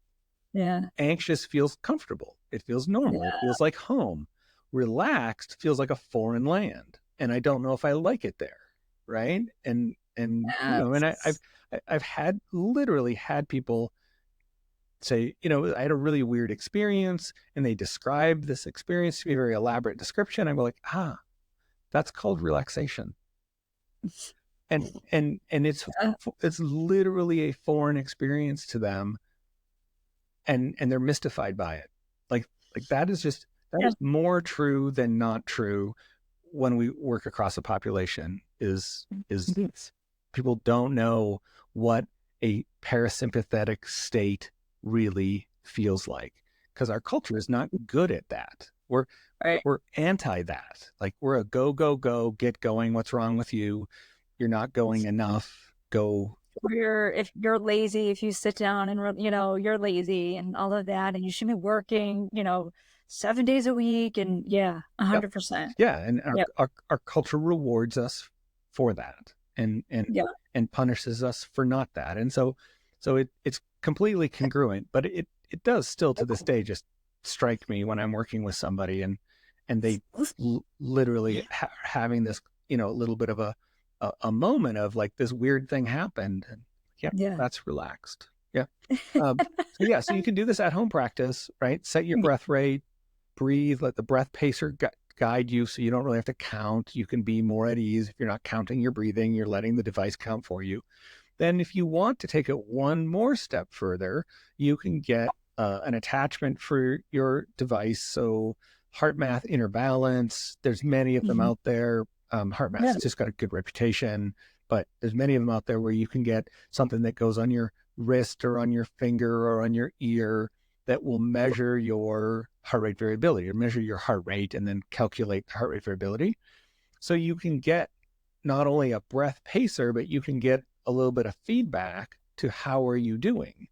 Speaker 1: Yeah.
Speaker 2: Anxious feels comfortable. It feels normal. It feels like home. Relaxed feels like a foreign land. And I don't know if I like it there. Right. And I've literally had people say, I had a really weird experience, and they describe this experience to be a very elaborate description. I'm like, that's called relaxation. And it's literally a foreign experience to them, and they're mystified by it. Like that is more true than not true when we work across a population. Is people don't know what a parasympathetic state really feels like, because our culture is not good at that. We're anti that. Like, we're a go, get going. What's wrong with you? You're not going enough. Go.
Speaker 1: If you're lazy, if you sit down and, you're lazy and all of that, and you should be working, 7 days a week. And 100%.
Speaker 2: Yeah. And our culture rewards us for that, and punishes us for not that. And so it's completely congruent, but it does still to this day just strike me when I'm working with somebody and they literally having this, little bit of a moment of like, this weird thing happened, and that's relaxed. So you can do this at home practice, right? Set your breath rate, breathe, let the breath pacer guide you, so you don't really have to count. You can be more at ease if you're not counting your breathing. You're letting the device count for you. Then if you want to take it one more step further, you can get an attachment for your device. So HeartMath Inner Balance, there's many of them out there. HeartMath's just got a good reputation, but there's many of them out there where you can get something that goes on your wrist or on your finger or on your ear that will measure your heart rate variability, or measure your heart rate and then calculate the heart rate variability. So you can get not only a breath pacer, but you can get a little bit of feedback to how are you doing?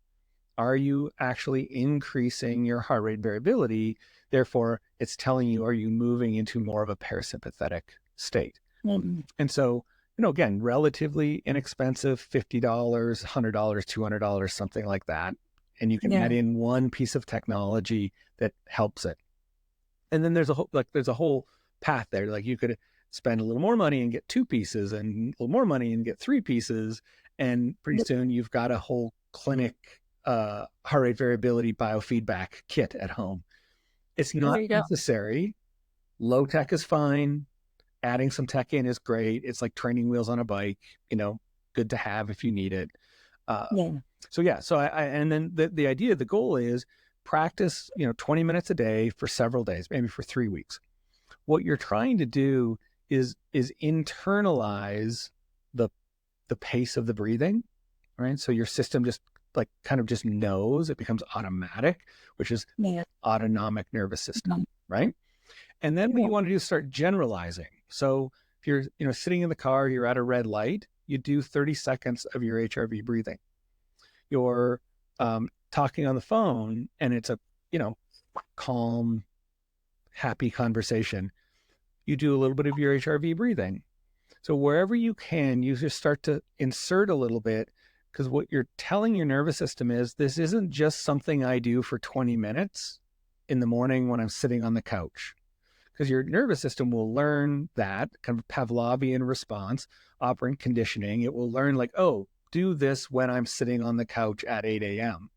Speaker 2: Are you actually increasing your heart rate variability? Therefore, it's telling you, are you moving into more of a parasympathetic state? And so, again, relatively inexpensive, $50, $100, $200, something like that. And you can add in one piece of technology that helps it. And then there's a whole path there. Like, you could spend a little more money and get 2 pieces, and a little more money and get 3 pieces. And pretty soon you've got a whole clinic heart rate variability biofeedback kit at home. It's not necessary. Low tech is fine. Adding some tech in is great. It's like training wheels on a bike, good to have if you need it. So and then the idea, the goal is practice, 20 minutes a day for several days, maybe for 3 weeks. What you're trying to do is internalize the pace of the breathing, right? So your system just just knows. It becomes automatic, which is autonomic nervous system, right? And then what you want to do is start generalizing. So if you're sitting in the car, you're at a red light, you do 30 seconds of your HRV breathing. You're talking on the phone, and it's a calm, happy conversation. You do a little bit of your HRV breathing. So wherever you can, you just start to insert a little bit, because what you're telling your nervous system is, this isn't just something I do for 20 minutes in the morning when I'm sitting on the couch. Because your nervous system will learn that kind of Pavlovian response, operant conditioning. It will learn do this when I'm sitting on the couch at 8 a.m.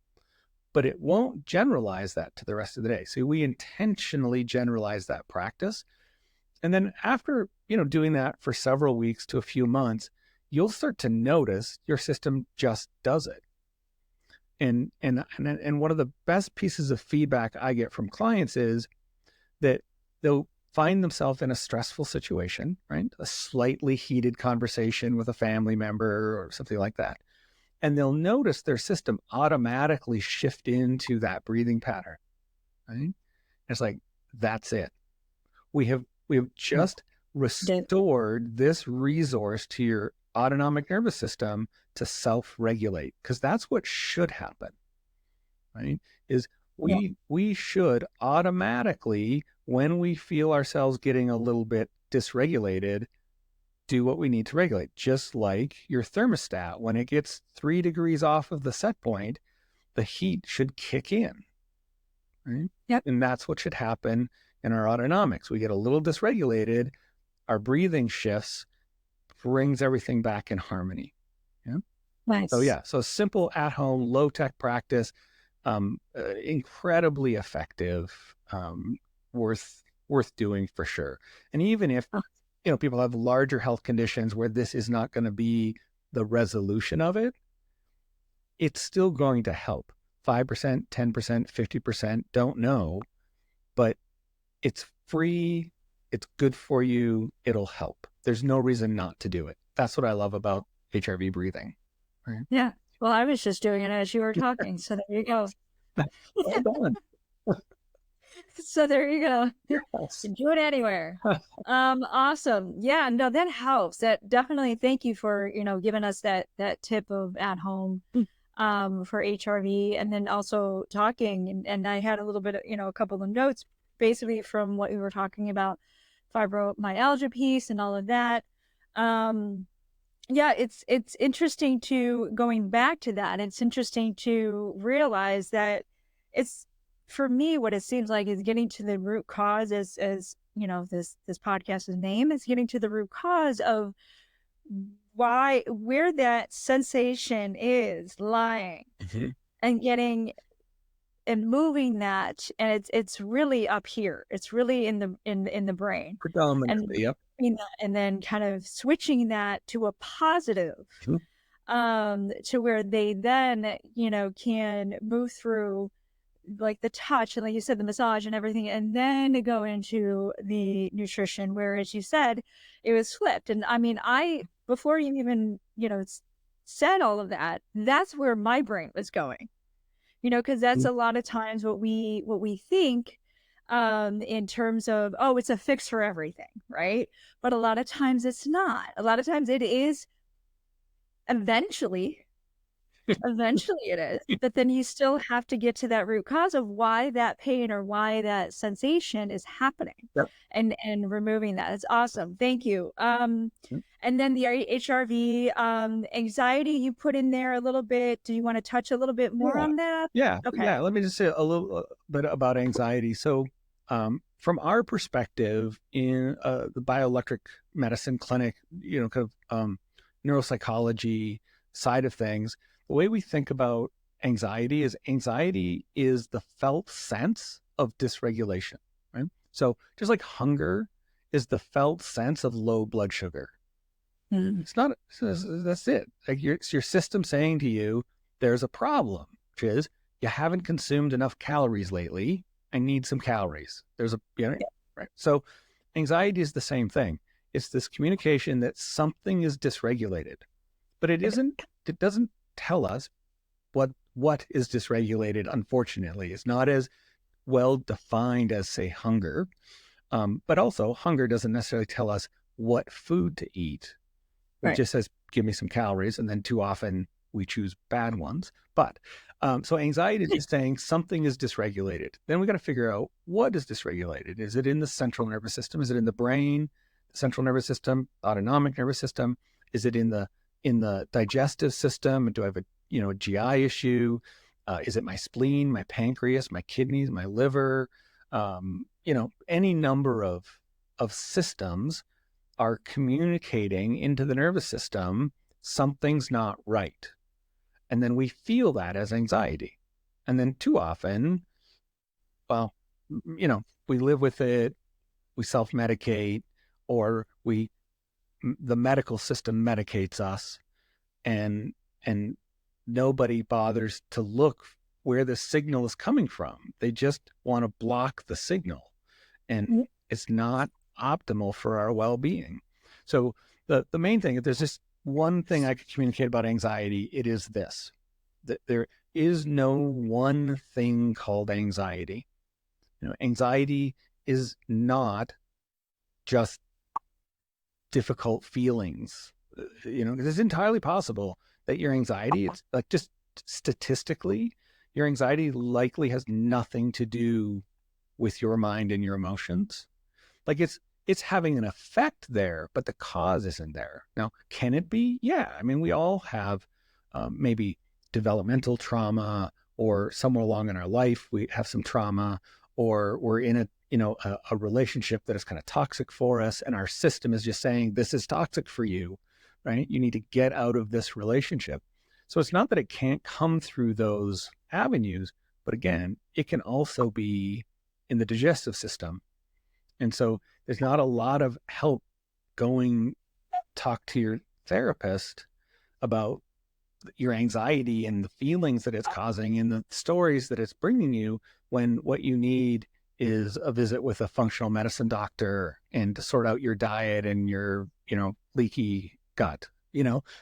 Speaker 2: But it won't generalize that to the rest of the day. So we intentionally generalize that practice. And then after, doing that for several weeks to a few months, you'll start to notice your system just does it. And one of the best pieces of feedback I get from clients is that they'll find themselves in a stressful situation, right? A slightly heated conversation with a family member or something like that. And they'll notice their system automatically shift into that breathing pattern, right? It's like, that's it. We have just restored this resource to your autonomic nervous system to self-regulate, because that's what should happen, right? Is we should automatically, when we feel ourselves getting a little bit dysregulated, do what we need to regulate. Just like your thermostat, when it gets 3 degrees off of the set point, the heat should kick in, right? And that's what should happen in our autonomics. We get a little dysregulated, our breathing shifts, brings everything back in harmony.
Speaker 1: Nice.
Speaker 2: So simple at home, low tech practice. incredibly effective, worth doing for sure. And even if people have larger health conditions where this is not going to be the resolution of it, it's still going to help. 5%, 10%, 50%, don't know, but it's free, it's good for you, it'll help. There's no reason not to do it. That's what I love about HRV breathing. Right?
Speaker 1: Yeah. Well, I was just doing it as you were talking. So there you go.
Speaker 2: Well done.
Speaker 1: So there you go. You
Speaker 2: Yes.
Speaker 1: can do it anywhere. Awesome. Yeah, no, that helps. That definitely, thank you for, giving us that tip of at home for HRV, and then also talking, and I had a little bit of, a couple of notes basically from what we were talking about, fibromyalgia piece and all of that. Yeah, it's interesting to going back to that. It's interesting to realize that it's, for me, what it seems like is getting to the root cause, as this podcast's name is getting to the root cause of where that sensation is lying, and getting and moving that, and it's really up here. It's really in the brain.
Speaker 2: Predominantly, yep.
Speaker 1: And then kind of switching that to a positive, to where they then, can move through like the touch and, like you said, the massage and everything, and then go into the nutrition, where, as you said, it was flipped. And I mean, before you even, said all of that, that's where my brain was going, because that's a lot of times what we think, in terms of, oh, it's a fix for everything, right? But a lot of times it's not. A lot of times it is eventually it is, but then you still have to get to that root cause of why that pain or why that sensation is happening.
Speaker 2: Yep.
Speaker 1: and removing that. It's awesome. Thank you. And then the HRV, anxiety, you put in there a little bit. Do you want to touch a little bit more on that?
Speaker 2: Yeah.
Speaker 1: Okay.
Speaker 2: Yeah. Let me just say a little bit about anxiety. So, from our perspective in the bioelectric medicine clinic, kind of neuropsychology side of things, the way we think about anxiety is the felt sense of dysregulation, right? So just like hunger is the felt sense of low blood sugar. It's not, that's it. Like it's your system saying to you, there's a problem, which is you haven't consumed enough calories lately. I need some calories. There's a, right. So anxiety is the same thing. It's this communication that something is dysregulated, but it doesn't tell us what is dysregulated. Unfortunately, it's not as well defined as, say, hunger. But also hunger doesn't necessarily tell us what food to eat. It just says, give me some calories. And then too often we choose bad ones. But so anxiety is just saying something is dysregulated. Then we got to figure out what is dysregulated. Is it in the central nervous system? Is it in the brain, the central nervous system, autonomic nervous system? Is it in the digestive system? Do I have a GI issue? Is it my spleen, my pancreas, my kidneys, my liver? Any number of systems are communicating into the nervous system, something's not right. And then we feel that as anxiety. And then too often, well, we live with it, we self-medicate, or the medical system medicates us, and nobody bothers to look where the signal is coming from. They just want to block the signal, and it's not optimal for our well-being. So the main thing, if there's just one thing I could communicate about anxiety, it is this: that there is no one thing called anxiety. Anxiety is not just difficult feelings. It's entirely possible that your anxiety, it's like, just statistically, your anxiety likely has nothing to do with your mind and your emotions. Like it's having an effect there, but the cause isn't there. Now, can it be? Yeah. I mean, we all have maybe developmental trauma, or somewhere along in our life we have some trauma, or we're in a relationship that is kind of toxic for us, and our system is just saying, this is toxic for you, right? You need to get out of this relationship. So it's not that it can't come through those avenues, But again, it can also be in the digestive system. And so there's not a lot of help going talk to your therapist about your anxiety and the feelings that it's causing and the stories that it's bringing you, when what you need is a visit with a functional medicine doctor and to sort out your diet and your, leaky gut,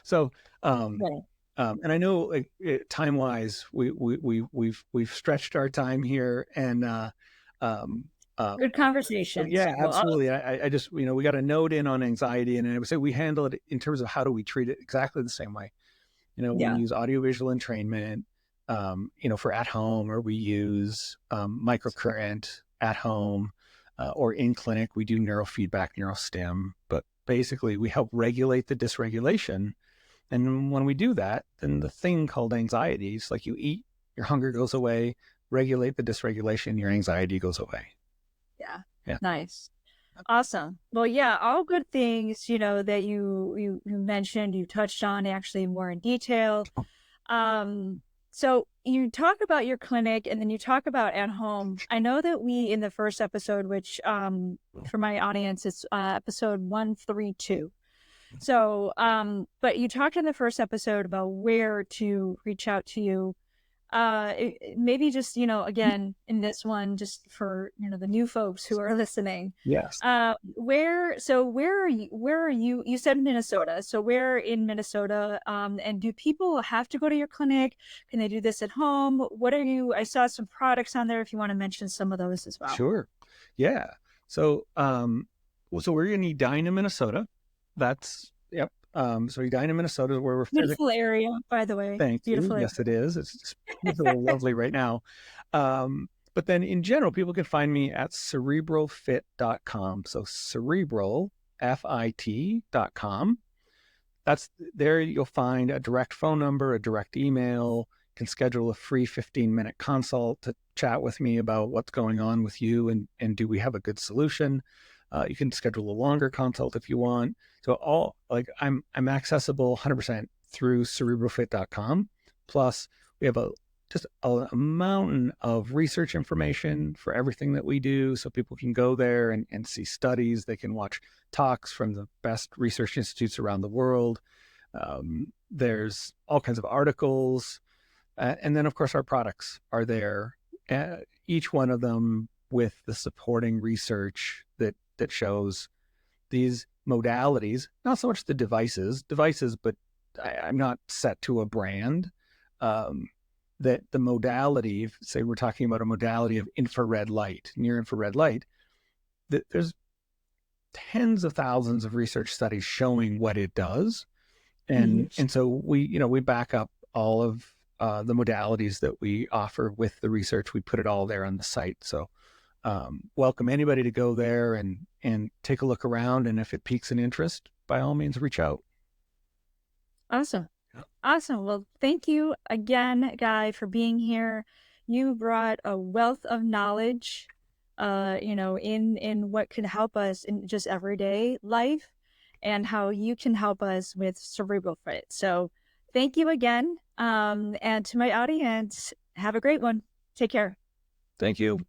Speaker 2: So,
Speaker 1: Right.
Speaker 2: and I know, like, time wise, we've stretched our time here, and
Speaker 1: Good
Speaker 2: so
Speaker 1: conversations.
Speaker 2: yeah,
Speaker 1: Well,
Speaker 2: absolutely. I just, we got a note in on anxiety, and I would say we handle it in terms of how do we treat it exactly the same way. We
Speaker 1: yeah.
Speaker 2: use audiovisual entrainment, for at home, or we use microcurrent at home, or in clinic. We do neurofeedback, neurostim, but basically we help regulate the dysregulation. And when we do that, then the thing called anxiety is like you eat, your hunger goes away, regulate the dysregulation, your anxiety goes away.
Speaker 1: Yeah.
Speaker 2: Yeah.
Speaker 1: Nice. Awesome. Well, yeah, all good things, that you mentioned, you touched on actually more in detail. Um, so you talk about your clinic and then you talk about at home. I know that we, in the first episode, which for my audience, it's episode 132. So, but you talked in the first episode about where to reach out to you. Maybe just, again, in this one, just for, the new folks who are listening,
Speaker 2: Yes.
Speaker 1: where are you, you said Minnesota, so where in Minnesota, and do people have to go to your clinic? Can they do this at home? I saw some products on there if you want to mention some of those as well.
Speaker 2: Sure. Yeah. So, so we're in Edina, Minnesota. That's, yep. So Edina, Minnesota is where we're physically.
Speaker 1: Beautiful area, by the way.
Speaker 2: Thank you.
Speaker 1: Beautiful area.
Speaker 2: Yes, it is. It's lovely right now. But then in general, people can find me at CerebralFit.com. So Cerebral, FIT.com. That's there. You'll find a direct phone number, a direct email. You can schedule a free 15-minute consult to chat with me about what's going on with you, and do we have a good solution. You can schedule a longer consult if you want. So I'm accessible 100% through CerebralFit.com. Plus, we have just a mountain of research information for everything that we do, so people can go there and see studies. They can watch talks from the best research institutes around the world. There's all kinds of articles. And then, of course, our products are there, each one of them with the supporting research that shows these modalities, not so much the devices, but I'm not set to a brand. That the modality, say we're talking about a modality of infrared light, near infrared light, that there's tens of thousands of research studies showing what it does. And so we back up all of the modalities that we offer with the research. We put it all there on the site. So welcome anybody to go there and take a look around. And if it piques an interest, by all means, reach out.
Speaker 1: Awesome. Awesome. Well, thank you again, Guy, for being here. You brought a wealth of knowledge, in what can help us in just everyday life, and how you can help us with CerebralFit. So thank you again. And to my audience, have a great one. Take care.
Speaker 2: Thank you.